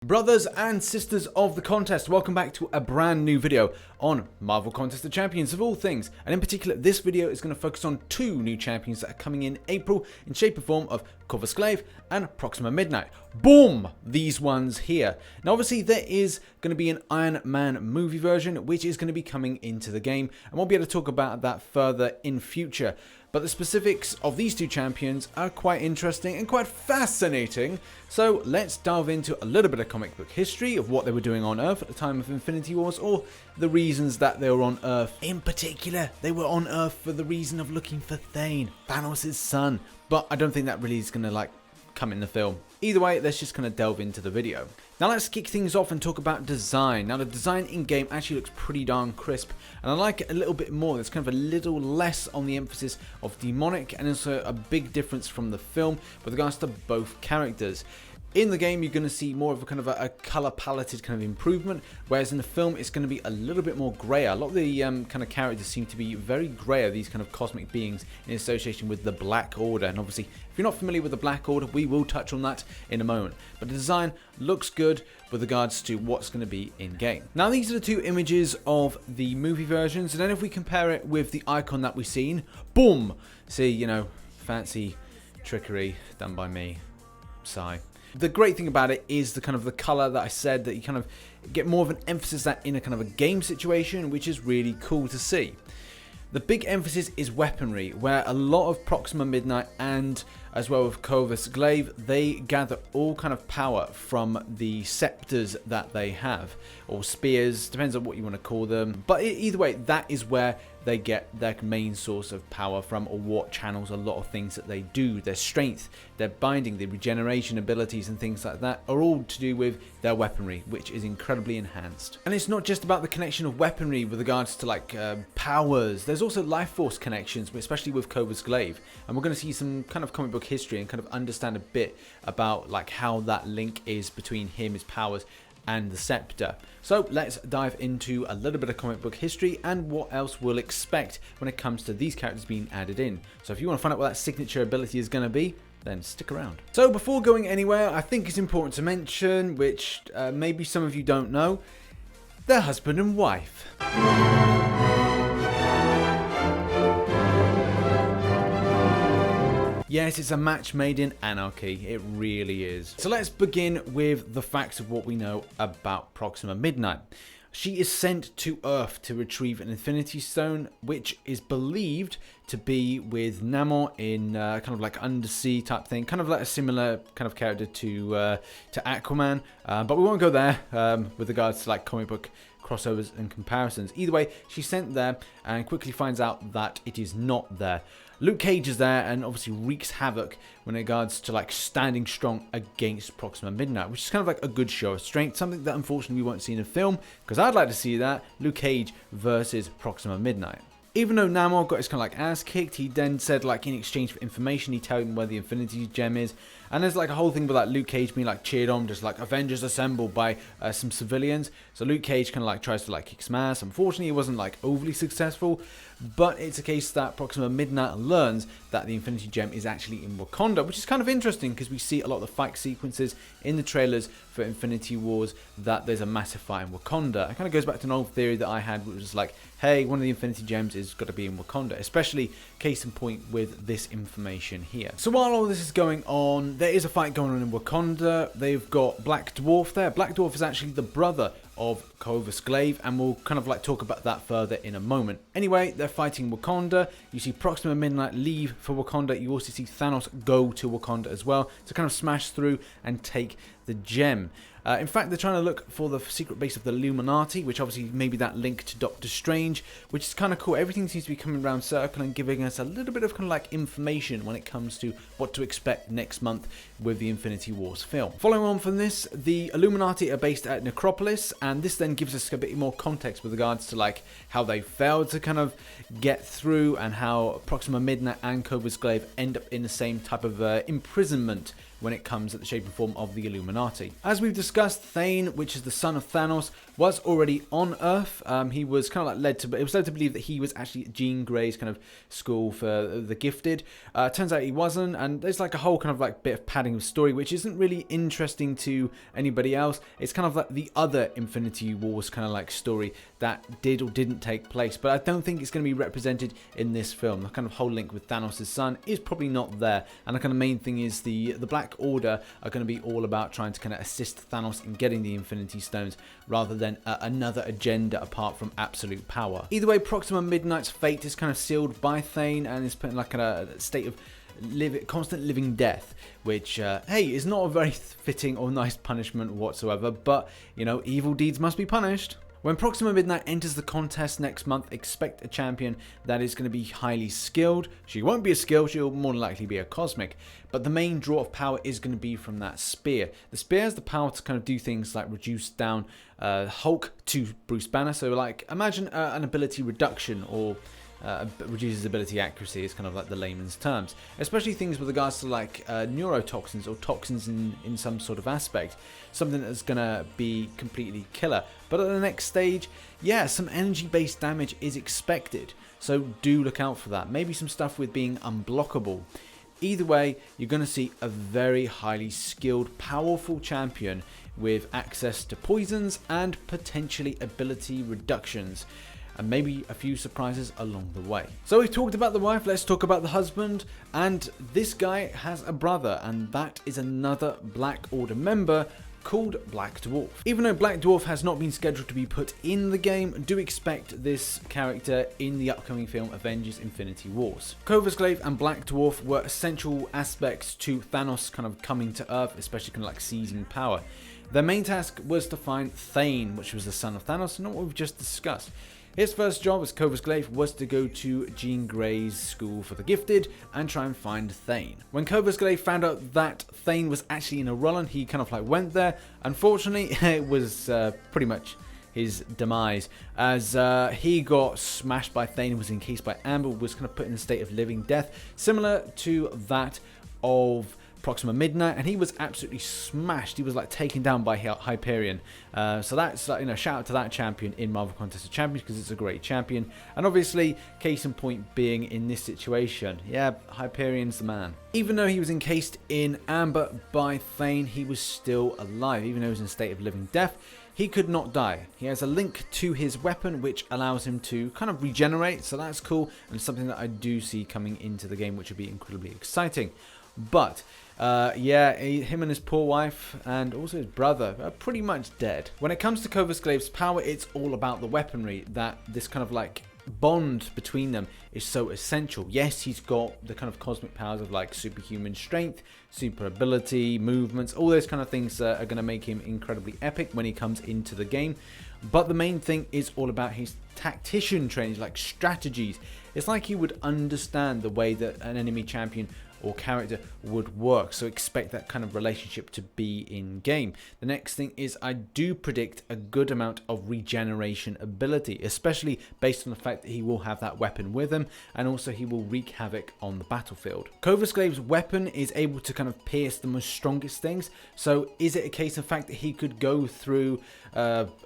Brothers and sisters of the contest, welcome back to a brand new video on Marvel Contest of Champions of all things. And in particular, this video is going to focus on two new champions that are coming in April in shape and form of Corvus Glaive and Proxima Midnight. Boom! These ones here. Now obviously there is going to be an Iron Man movie version which is going to be coming into the game, and we'll be able to talk about that further in future. But the specifics of these two champions are quite interesting and quite fascinating. So let's delve into a little bit of comic book history of what they were doing on Earth at the time of Infinity Wars, or the reasons that they were on Earth. In particular, they were on Earth for the reason of looking for Thane, Thanos' son. But I don't think that really is going to come in the film. Either way, let's just kind of delve into the video. Now let's kick things off and talk about design. Now the design in-game actually looks pretty darn crisp, and I like it a little bit more. There's kind of a little less on the emphasis of demonic, and also a big difference from the film with regards to both characters. In the game, you're going to see more of a kind of a color paletted kind of improvement, whereas in the film, it's going to be a little bit more grayer. A lot of the kind of characters seem to be very grayer, these kind of cosmic beings in association with the Black Order. And obviously, if you're not familiar with the Black Order, we will touch on that in a moment. But the design looks good with regards to what's going to be in game. Now, these are the two images of the movie versions, and then if we compare it with the icon that we've seen, boom! See, you know, fancy trickery done by me. Sigh. The great thing about it is the kind of the color that I said, that you kind of get more of an emphasis that in a kind of a game situation, which is really cool to see. The big emphasis is weaponry, where a lot of Proxima Midnight and as well with Corvus Glaive, they gather all kind of power from the scepters that they have, or spears, depends on what you want to call them. But either way, that is where they get their main source of power from, or what channels a lot of things that they do. Their strength, their binding, their regeneration abilities and things like that are all to do with their weaponry, which is incredibly enhanced. And it's not just about the connection of weaponry with regards to powers. There's also life force connections, especially with Corvus Glaive. And we're going to see some kind of comic book history and kind of understand a bit about how that link is between him, his powers, and the scepter. So let's dive into a little bit of comic book history and what else we'll expect when it comes to these characters being added in. So if you want to find out what that signature ability is going to be, then stick around. So before going anywhere, I think it's important to mention, which maybe some of you don't know, they're husband and wife. Yes, it's a match made in anarchy, it really is. So let's begin with the facts of what we know about Proxima Midnight. She is sent to Earth to retrieve an Infinity Stone, which is believed to be with Namor in kind of like undersea type thing, kind of like a similar kind of character to Aquaman, but we won't go there with regards to comic book crossovers and comparisons. Either way, she's sent there and quickly finds out that it is not there. Luke Cage is there and obviously wreaks havoc when it regards to standing strong against Proxima Midnight, which is kind of like a good show of strength, something that unfortunately we won't see in a film, because I'd like to see that, Luke Cage versus Proxima Midnight. Even though Namor got his kind of ass kicked, he then said in exchange for information, he told him where the Infinity Gem is. And there's a whole thing with Luke Cage being cheered on, just Avengers Assemble by some civilians. So Luke Cage kind of tries to kick some ass. Unfortunately, he wasn't overly successful. But it's a case that Proxima Midnight learns that the Infinity Gem is actually in Wakanda, which is kind of interesting because we see a lot of the fight sequences in the trailers for Infinity Wars that there's a massive fight in Wakanda. It kind of goes back to an old theory that I had, which was hey, one of the Infinity Gems is got to be in Wakanda, especially case in point with this information here. So while all this is going on, there is a fight going on in Wakanda. They've got Black Dwarf there. Black Dwarf is actually the brother of Corvus Glaive, and we'll kind of talk about that further in a moment. Anyway, they're fighting Wakanda. You see Proxima Midnight leave for Wakanda. You also see Thanos go to Wakanda as well to kind of smash through and take the gem. In fact, they're trying to look for the secret base of the Illuminati, which obviously maybe that link to Doctor Strange, which is kind of cool. Everything seems to be coming around circle and giving us a little bit of kind of information when it comes to what to expect next month with the Infinity Wars film. Following on from this, the Illuminati are based at Necropolis, and this then gives us a bit more context with regards to how they failed to kind of get through, and how Proxima Midnight and Corvus Glaive end up in the same type of imprisonment when it comes at the shape and form of the Illuminati. As we've discussed, Thane, which is the son of Thanos, was already on Earth. He was kind of like it was led to believe that he was actually Jean Grey's kind of school for the gifted. Turns out he wasn't, and there's like a whole kind of like bit of padding of story, which isn't really interesting to anybody else. It's kind of like the other Infinity Wars kind of like story that did or didn't take place, but I don't think it's going to be represented in this film. The kind of whole link with Thanos' son is probably not there, and the kind of main thing is the Black Order are going to be all about trying to kind of assist Thanos in getting the Infinity Stones rather than another agenda apart from absolute power. Either way, Proxima Midnight's fate is kind of sealed by Thane and is put in like a state of constant living death, which hey, is not a very fitting or nice punishment whatsoever, but you know, evil deeds must be punished. When Proxima Midnight enters the contest next month, expect a champion that is going to be highly skilled. She won't be a skill, she'll more than likely be a cosmic, but the main draw of power is going to be from that spear. The spear has the power to kind of do things like reduce down Hulk to Bruce Banner, so like imagine an ability reduction, or reduces ability accuracy is kind of like the layman's terms, especially things with regards to like neurotoxins or toxins in some sort of aspect, something that's gonna be completely killer. But at the next stage, yeah, some energy based damage is expected, so do look out for that. Maybe some stuff with being unblockable. Either way, you're going to see a very highly skilled, powerful champion with access to poisons and potentially ability reductions, and maybe a few surprises along the way. So we've talked about the wife, let's talk about the husband. And this guy has a brother, and that is another Black Order member called Black Dwarf. Even though Black Dwarf has not been scheduled to be put in the game, do expect this character in the upcoming film Avengers Infinity Wars. Kovasglaive and Black Dwarf were essential aspects to Thanos kind of coming to Earth, especially kind of like seizing power. Their main task was to find Thane, which was the son of Thanos, and what we've just discussed. His first job as Kovasglaive was to go to Jean Grey's school for the gifted and try and find Thane. When Kovasglaive found out that Thane was actually in a run, he kind of like went there. Unfortunately, it was pretty much his demise, as he got smashed by Thane and was encased by Amber, was kind of put in a state of living death, similar to that of Proxima Midnight, and he was absolutely smashed. He was like taken down by Hyperion. So that's like, you know, shout out to that champion in Marvel Contest of Champions, because it's a great champion. And obviously, case in point being in this situation, yeah, Hyperion's the man. Even though he was encased in Amber by Thane, he was still alive. Even though he was in a state of living death, he could not die. He has a link to his weapon which allows him to kind of regenerate, so that's cool, and something that I do see coming into the game, which would be incredibly exciting. But yeah, him and his poor wife and also his brother are pretty much dead. When it comes to Kovasglaive's power, it's all about the weaponry, that this kind of like bond between them is so essential. Yes, he's got the kind of cosmic powers of like superhuman strength, super ability, movements, all those kind of things that are going to make him incredibly epic when he comes into the game. But the main thing is all about his tactician training, like strategies. It's like he would understand the way that an enemy champion or character would work, so expect that kind of relationship to be in game. The next thing is I do predict a good amount of regeneration ability, especially based on the fact that he will have that weapon with him, and also he will wreak havoc on the battlefield. Kovasglaive's weapon is able to kind of pierce the most strongest things, so is it a case of fact that he could go through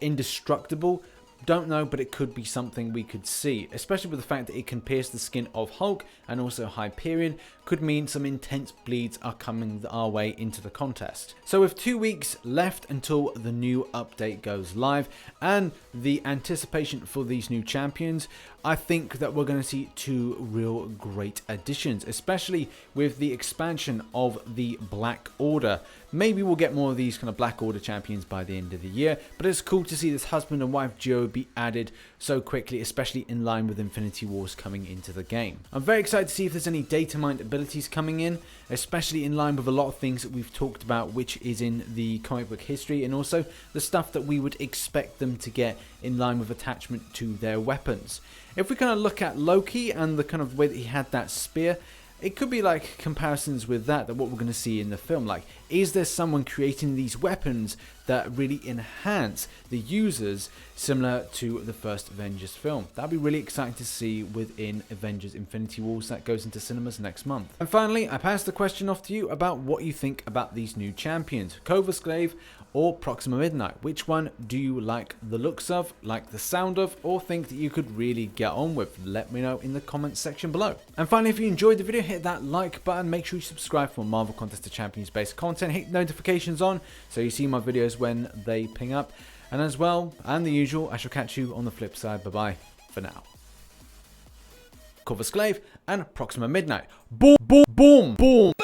indestructible? Don't know, but it could be something we could see, especially with the fact that it can pierce the skin of Hulk and also Hyperion. Could mean some intense bleeds are coming our way into the contest. So with 2 weeks left until the new update goes live and the anticipation for these new champions, I think that we're going to see two real great additions, especially with the expansion of the Black Order. Maybe we'll get more of these kind of Black Order champions by the end of the year, but it's cool to see this husband and wife duo be added so quickly, especially in line with Infinity Wars coming into the game. I'm very excited to see if there's any data mined abilities coming in, especially in line with a lot of things that we've talked about, which is in the comic book history, and also the stuff that we would expect them to get in line with attachment to their weapons. If we kind of look at Loki and the kind of way that he had that spear, it could be like comparisons with that what we're going to see in the film. Like is there someone creating these weapons that really enhance the users similar to the first Avengers film? That'd be really exciting to see within Avengers Infinity Wars that goes into cinemas next month. And finally, I pass the question off to you about what you think about these new champions, Kovas Glaive or Proxima Midnight. Which one do you like the looks of, like the sound of, or think that you could really get on with? Let me know in the comments section below. And finally, if you enjoyed the video, hit that like button, make sure you subscribe for Marvel Contest of Champions based content, hit notifications on so you see my videos when they ping up. And as well, and the usual, I shall catch you on the flip side. Bye bye for now. Kovas Glaive and Proxima Midnight. Boom, boom, boom, boom.